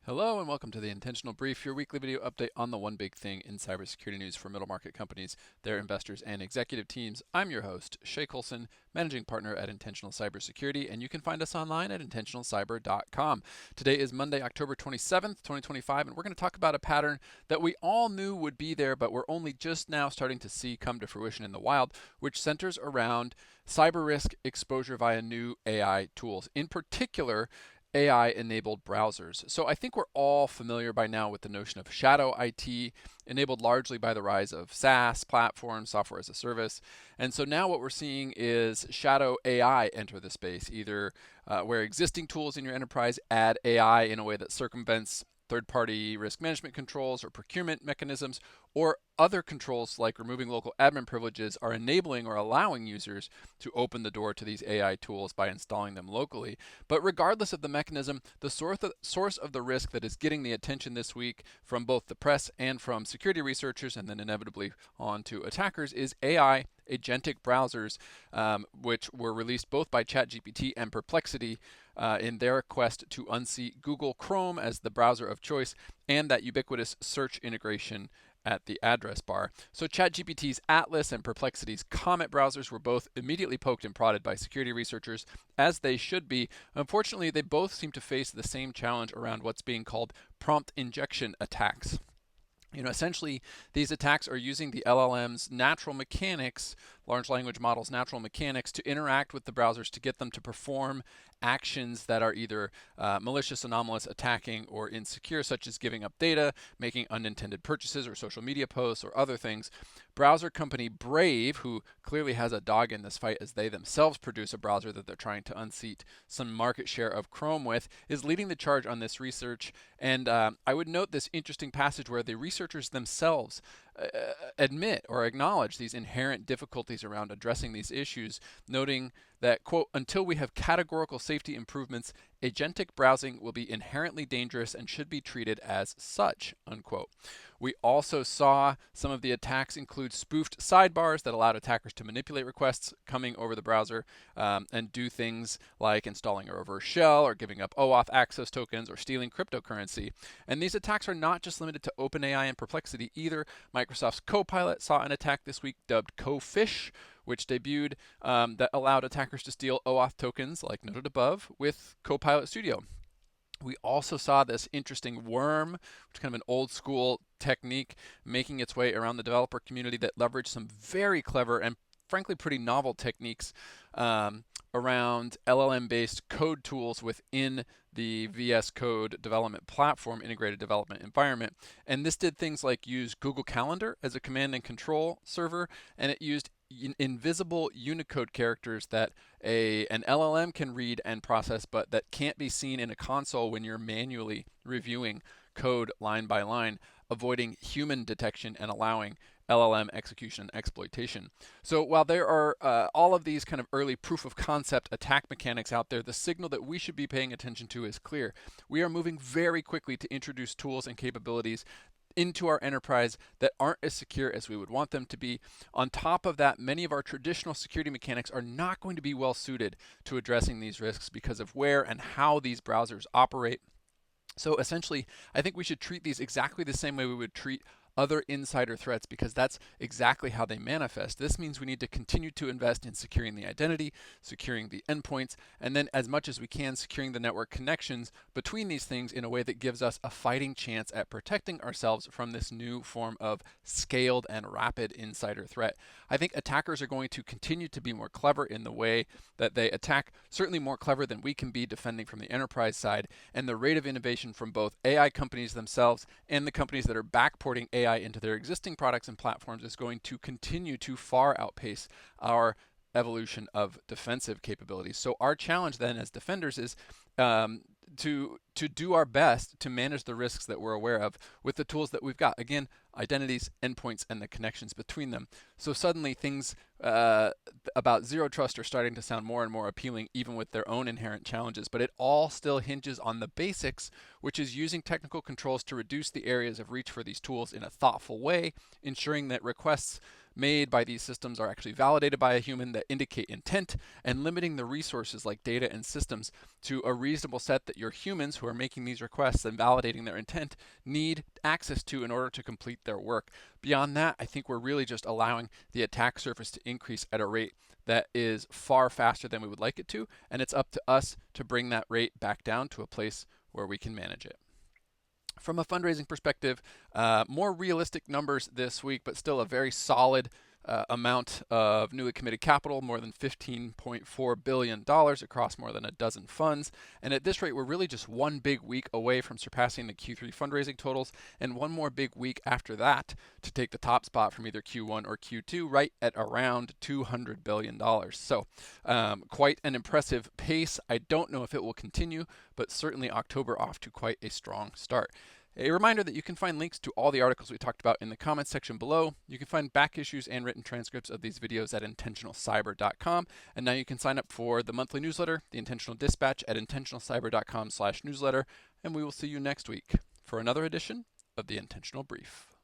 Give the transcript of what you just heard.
Hello and welcome to the Intentional Brief, your weekly video update on the one big thing in cybersecurity news for middle market companies, their investors, and executive teams. I'm your host, Shay Colson, managing partner at Intentional Cybersecurity, and you can find us online at intentionalcyber.com. Today is Monday, October 27th, 2025, and we're going to talk about a pattern that we all knew would be there, but we're only just now starting to see come to fruition in the wild, which centers around cyber risk exposure via new AI tools. In particular, AI-enabled browsers. So I think we're all familiar by now with the notion of shadow IT, enabled largely by the rise of SaaS platforms, software as a service. And so now what we're seeing is shadow AI enter the space, either where existing tools in your enterprise add AI in a way that circumvents third-party risk management controls or procurement mechanisms, or other controls like removing local admin privileges are enabling or allowing users to open the door to these AI tools by installing them locally. But regardless of the mechanism, the source of the risk that is getting the attention this week from both the press and from security researchers, and then inevitably on to attackers, is AI agentic browsers, which were released both by ChatGPT and Perplexity in their quest to unseat Google Chrome as the browser of choice and that ubiquitous search integration at the address bar. So ChatGPT's Atlas and Perplexity's Comet browsers were both immediately poked and prodded by security researchers, as they should be. Unfortunately, they both seem to face the same challenge around what's being called prompt injection attacks. Essentially, these attacks are using the LLM's natural mechanics, large language models' natural mechanics, to interact with the browsers to get them to perform actions that are either malicious, anomalous, attacking, or insecure, such as giving up data, making unintended purchases or social media posts, or other things. Browser company Brave, who clearly has a dog in this fight as they themselves produce a browser that they're trying to unseat some market share of Chrome with, is leading the charge on this research. And I would note this interesting passage where the researchers themselves admit or acknowledge these inherent difficulties around addressing these issues, noting that, quote, until we have categorical safety improvements, agentic browsing will be inherently dangerous and should be treated as such, unquote. We also saw some of the attacks include spoofed sidebars that allowed attackers to manipulate requests coming over the browser and do things like installing a reverse shell or giving up OAuth access tokens or stealing cryptocurrency. And these attacks are not just limited to OpenAI and Perplexity either. Microsoft's Copilot saw an attack this week dubbed CoFish, which debuted that allowed attackers to steal OAuth tokens, like noted above, with Copilot Studio. We also saw this interesting worm, which is kind of an old school technique, making its way around the developer community that leveraged some very clever and frankly pretty novel techniques around LLM-based code tools within the VS Code development platform, integrated development environment. And this did things like use Google Calendar as a command and control server, and it used invisible Unicode characters that an LLM can read and process, but that can't be seen in a console when you're manually reviewing code line by line, avoiding human detection and allowing LLM execution and exploitation. So while there are all of these kind of early proof of concept attack mechanics out there, the signal that we should be paying attention to is clear. We are moving very quickly to introduce tools and capabilities into our enterprise that aren't as secure as we would want them to be. On top of that, many of our traditional security mechanics are not going to be well suited to addressing these risks because of where and how these browsers operate. So essentially, I think we should treat these exactly the same way we would treat other insider threats, because that's exactly how they manifest. This means we need to continue to invest in securing the identity, securing the endpoints, and then as much as we can, securing the network connections between these things in a way that gives us a fighting chance at protecting ourselves from this new form of scaled and rapid insider threat. I think attackers are going to continue to be more clever in the way that they attack, certainly more clever than we can be defending from the enterprise side, and the rate of innovation from both AI companies themselves and the companies that are backporting AI into their existing products and platforms is going to continue to far outpace our evolution of defensive capabilities. So our challenge then as defenders is to do our best to manage the risks that we're aware of with the tools that we've got. Again, identities, endpoints, and the connections between them. So suddenly things about zero trust are starting to sound more and more appealing, even with their own inherent challenges. But it all still hinges on the basics, which is using technical controls to reduce the areas of reach for these tools in a thoughtful way, ensuring that requests made by these systems are actually validated by a human that indicate intent, and limiting the resources like data and systems to a reasonable set that your humans who are making these requests and validating their intent need access to in order to complete their work. Beyond that, I think we're really just allowing the attack surface to increase at a rate that is far faster than we would like it to, and it's up to us to bring that rate back down to a place where we can manage it. From a fundraising perspective, more realistic numbers this week, but still a very solid amount of newly committed capital, more than $15.4 billion across more than a dozen funds. And at this rate, we're really just one big week away from surpassing the Q3 fundraising totals, and one more big week after that to take the top spot from either Q1 or Q2, right at around $200 billion. So quite an impressive pace. I don't know if it will continue, but certainly October off to quite a strong start. A reminder that you can find links to all the articles we talked about in the comments section below. You can find back issues and written transcripts of these videos at intentionalcyber.com. And now you can sign up for the monthly newsletter, the Intentional Dispatch, at intentionalcyber.com/newsletter. And we will see you next week for another edition of the Intentional Brief.